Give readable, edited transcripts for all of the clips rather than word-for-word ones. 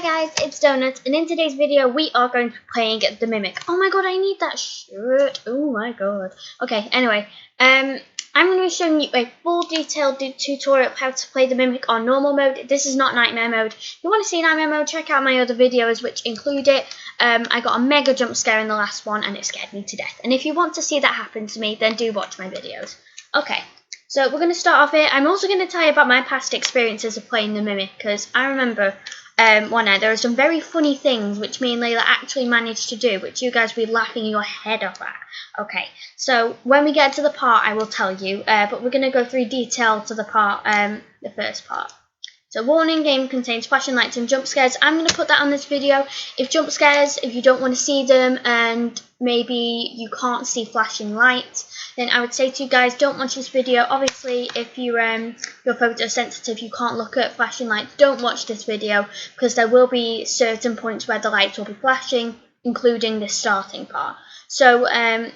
guys, it's Doughnut, and in today's video we are going to be playing the Mimic. Oh my god, I need that shirt. Oh my god. Okay, anyway, I'm going to be showing you a full detailed tutorial of how to play the Mimic on normal mode. This is not Nightmare mode. If you want to see Nightmare mode, check out my other videos which include it. I got a mega jump scare in the last one and it scared me to death. And if you want to see that happen to me, then do watch my videos. Okay. So we're going to start off here. I'm also going to tell you about my past experiences of playing the Mimic, because I remember one night there were some very funny things which me and Layla actually managed to do, which you guys will be laughing your head off at. Okay, so when we get to the part, I will tell you, but we're going to go through detail to the part, the first part. So warning, game contains flashing lights and jump scares. I'm going to put that on this video. If jump scares, if you don't want to see them and maybe you can't see flashing lights, then I would say to you guys, don't watch this video. Obviously, if you're photosensitive, you can't look at flashing lights, don't watch this video, because there will be certain points where the lights will be flashing, including the starting part. So,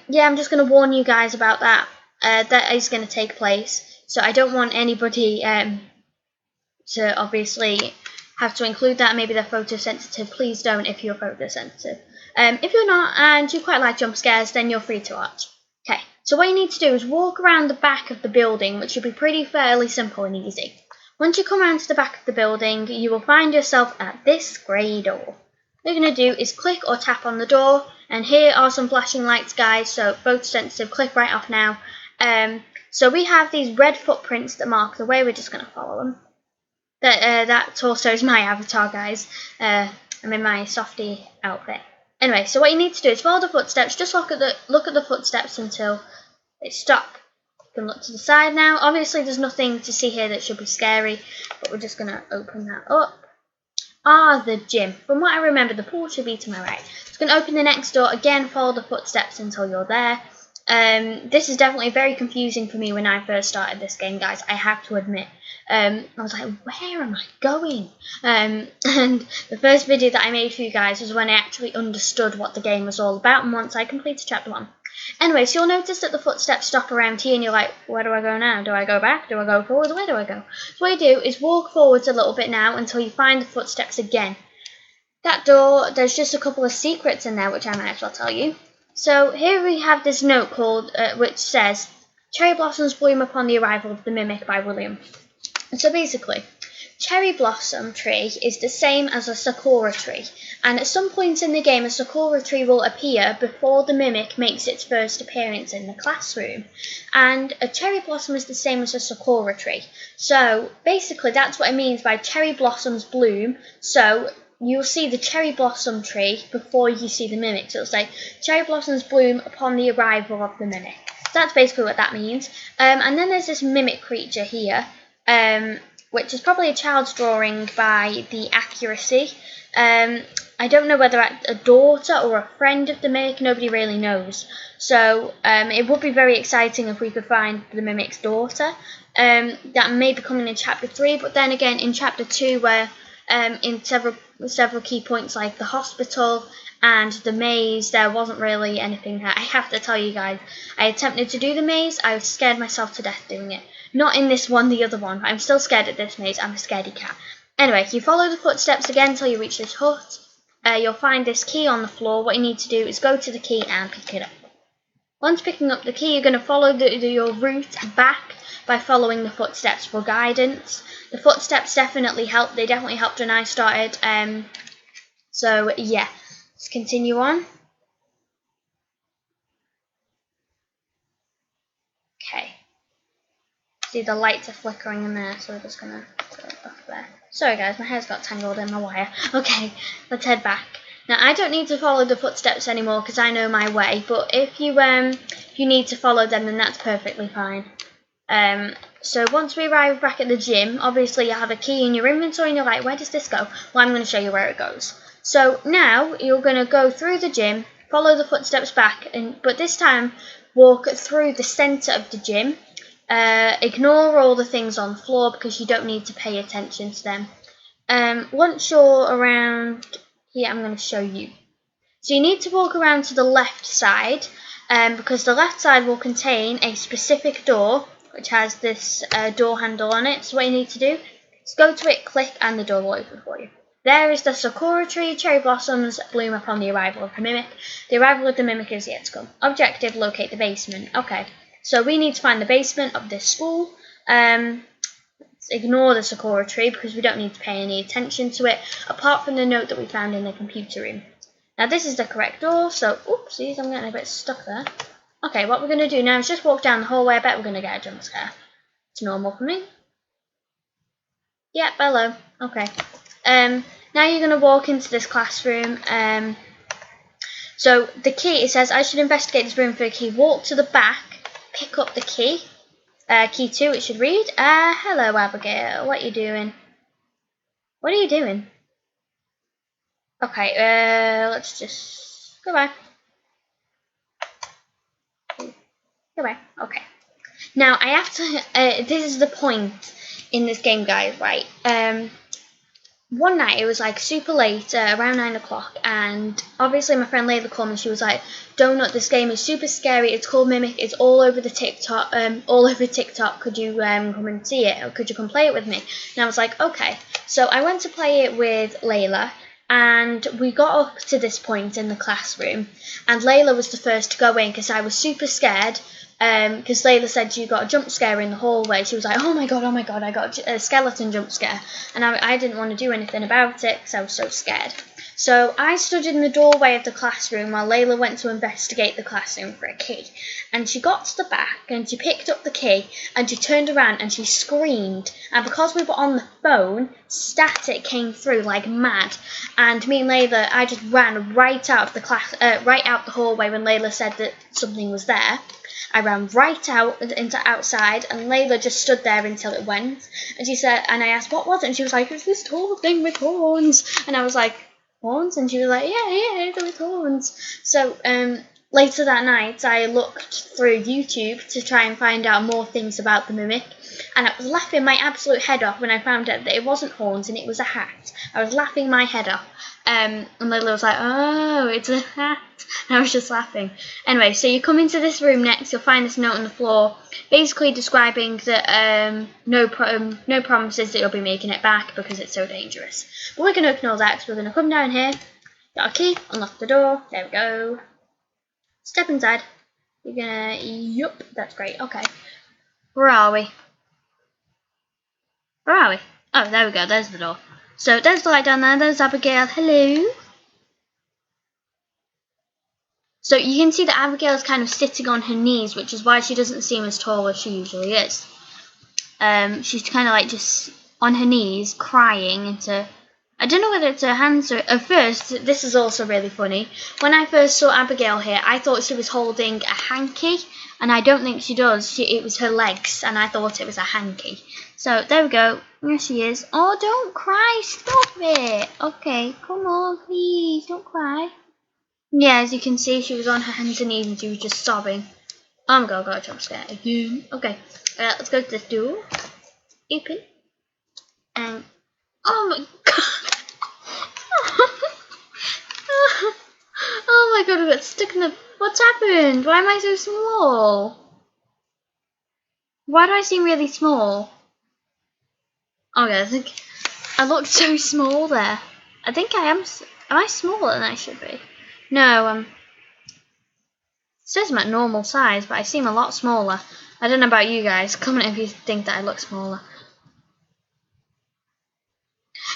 yeah, I'm just going to warn you guys about that. That is going to take place. So I don't want anybody to obviously have to include that. Maybe they're photosensitive. Please don't if you're photosensitive. If you're not and you quite like jump scares, then you're free to watch. Okay, so what you need to do is walk around the back of the building, which should be fairly simple and easy. Once you come around to the back of the building, you will find yourself at this grey door. What you're going to do is click or tap on the door, and here are some flashing lights, guys, so photosensitive, click right off now. So we have these red footprints that mark the way. We're just going to follow them. That torso is my avatar, guys. I'm in my softie outfit. Anyway, so what you need to do is follow the footsteps. Just look at the footsteps until they stop. You can look to the side now. Obviously, there's nothing to see here that should be scary, but we're just going to open that up. The gym. From what I remember, the pool should be to my right. It's going to open the next door. Again, follow the footsteps until you're there. This is definitely very confusing for me when I first started this game, guys. I have to admit. I was like, where am I going? And the first video that I made for you guys was when I actually understood what the game was all about, and once I completed chapter 1. Anyway, so you'll notice that the footsteps stop around here, and you're like, where do I go now? Do I go back? Do I go forward? Where do I go? So what you do is walk forwards a little bit now until you find the footsteps again. That door, there's just a couple of secrets in there, which I might as well tell you. So here we have this note called, which says, Cherry blossoms bloom upon the arrival of the Mimic by William. So basically, cherry blossom tree is the same as a sakura tree, and at some point in the game a sakura tree will appear before the Mimic makes its first appearance in the classroom, and a cherry blossom is the same as a sakura tree. So basically that's what it means by cherry blossoms bloom. So you'll see the cherry blossom tree before you see the Mimic, so it'll say cherry blossoms bloom upon the arrival of the Mimic. So that's basically what that means. And then there's this Mimic creature here, which is probably a child's drawing by the accuracy. I don't know whether a daughter or a friend of the Mimic, nobody really knows. So it would be very exciting if we could find the Mimic's daughter. That may be coming in chapter 3, but then again in chapter 2, where in several key points like the hospital and the maze, there wasn't really anything there. I have to tell you guys, I attempted to do the maze, I scared myself to death doing it. Not in this one, the other one. I'm still scared at this maze. I'm a scaredy cat. Anyway, you follow the footsteps again until you reach this hut. You'll find this key on the floor. What you need to do is go to the key and pick it up. Once picking up the key, you're going to follow your route back by following the footsteps for guidance. The footsteps definitely helped. They definitely helped when I started. So, yeah. Let's continue on. Okay. See, the lights are flickering in there, so we're just going to put it up there. Sorry guys, my hair's got tangled in my wire. Okay, let's head back. Now, I don't need to follow the footsteps anymore because I know my way, but if you need to follow them, then that's perfectly fine. So once we arrive back at the gym, obviously you have a key in your inventory and you're like, where does this go? Well, I'm going to show you where it goes. So now you're going to go through the gym, follow the footsteps back, but this time walk through the centre of the gym. Ignore all the things on the floor because you don't need to pay attention to them. Once you're around here, I'm going to show you. So you need to walk around to the left side because the left side will contain a specific door which has this door handle on it. So what you need to do is go to it, click, and the door will open for you. There is the Sakura tree. Cherry blossoms bloom upon the arrival of the Mimic. The arrival of the Mimic is yet to come. Objective, locate the basement. Okay, so we need to find the basement of this school. Let's ignore the Sakura tree because we don't need to pay any attention to it, apart from the note that we found in the computer room. Now this is the correct door, so oopsies, I'm getting a bit stuck there. Okay, what we're going to do now is just walk down the hallway. I bet we're going to get a jump scare. It's normal for me. Yep, hello. Okay. Now you're going to walk into this classroom. So the key, it says, I should investigate this room for a key. Walk to the back, pick up the key. Key 2, it should read. Hello, Abigail. What are you doing? What are you doing? Okay, let's just... Goodbye. Goodbye. Okay. Now, I have to... this is the point in this game, guys, right? One night, it was like super late, around 9 o'clock, and obviously my friend Layla called me. She was like, Doughnut, this game is super scary. It's called Mimic. It's all over the TikTok. All over TikTok. Could you come and see it, or could you come play it with me? And I was like, okay. So I went to play it with Layla, and we got up to this point in the classroom, and Layla was the first to go in because I was super scared. Because Layla said you got a jump scare in the hallway. She was like, oh my god, I got a skeleton jump scare. And I didn't want to do anything about it because I was so scared. So I stood in the doorway of the classroom while Layla went to investigate the classroom for a key. And she got to the back and she picked up the key and she turned around and she screamed. And because we were on the phone, static came through like mad. And me and Layla, I just ran right out of the class, right out the hallway when Layla said that something was there. I ran right out into outside, and Layla just stood there until it went. And she said, and I asked, what was it? And she was like, it's this tall thing with horns. And I was like, horns? And she was like, yeah, with horns. So later that night, I looked through YouTube to try and find out more things about the Mimic. And I was laughing my absolute head off when I found out that it wasn't horns and it was a hat. I was laughing my head off. And Layla was like, oh, it's a hat. And I was just laughing. Anyway, so you come into this room next, you'll find this note on the floor, basically describing that no promises that you'll be making it back because it's so dangerous. But we're going to ignore that because we're going to come down here, get our key, unlock the door, there we go. Step inside. You're going to, yup, that's great, okay. Where are we? Where are we? Oh, there we go, there's the door. So there's the light down there, there's Abigail, hello. So you can see that Abigail is kind of sitting on her knees, which is why she doesn't seem as tall as she usually is. She's kind of like just on her knees, crying into... I don't know whether it's her hands or... At first, this is also really funny. When I first saw Abigail here, I thought she was holding a hanky, and I don't think she does. It was her legs, and I thought it was a hanky. So there we go. There she is. Oh, don't cry. Stop it. Okay, come on, please. Don't cry. Yeah, as you can see, she was on her hands and knees and she was just sobbing. Oh my god, I got a jump scare again. Okay, let's go to this door. Open. And, oh my god. Oh my god, I got stuck in the... What's happened? Why am I so small? Why do I seem really small? Okay, I think I looked so small there. I think I am I smaller than I should be? No, it says I'm at normal size, but I seem a lot smaller. I don't know about you guys. Comment if you think that I look smaller.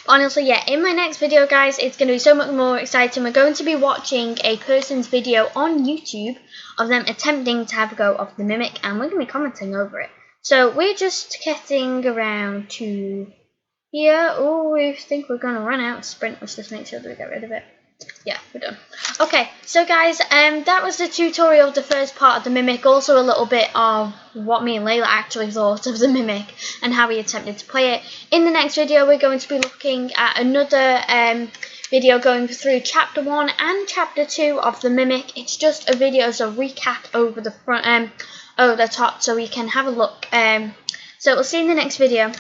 But honestly, yeah, in my next video, guys, it's going to be so much more exciting. We're going to be watching a person's video on YouTube of them attempting to have a go of the Mimic, and we're going to be commenting over it. So we're just getting around to here. Oh, we think we're going to run out of sprint. Let's just make sure that we get rid of it. Yeah, we're done. Okay, so guys, that was the tutorial of the first part of the Mimic. Also a little bit of what me and Layla actually thought of the Mimic and how we attempted to play it. In the next video, we're going to be looking at another video going through Chapter 1 and Chapter 2 of the Mimic. It's just a video as a recap over the front, over the top, so we can have a look. So we'll see you in the next video.